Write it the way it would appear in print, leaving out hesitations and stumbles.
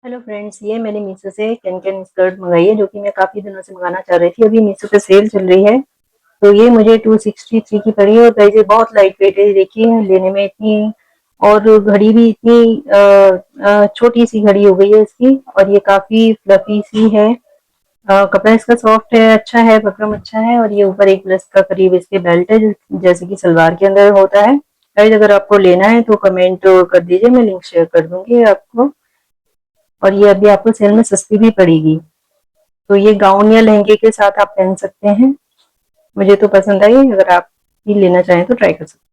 Hello friends, ये मैंने मीशो से कैन स्कर्ट मंगाई है जो कि मैं काफ़ी दिनों से मंगाना चाह रही थी। अभी मीशो पे सेल चल रही है तो ये मुझे 263 की पड़ी है और प्राइस ये बहुत लाइट वेट है। देखिए लेने में इतनी, और घड़ी भी इतनी छोटी सी घड़ी हो गई है इसकी, और ये काफ़ी फ्लफी सी है। कपड़ा इसका सॉफ्ट है, अच्छा है, बकरम अच्छा है। और ये ऊपर एक प्लस का करीब इसके बेल्ट है जैसे कि सलवार के अंदर होता है। गाइस अगर आपको लेना है तो कमेंट कर दीजिए, मैं लिंक शेयर कर दूंगी आपको। और ये अभी आपको सेल में सस्ती भी पड़ेगी, तो ये गाउन या लहंगे के साथ आप पहन सकते हैं। मुझे तो पसंद आई, अगर आप भी लेना चाहें तो ट्राई कर सकते हैं।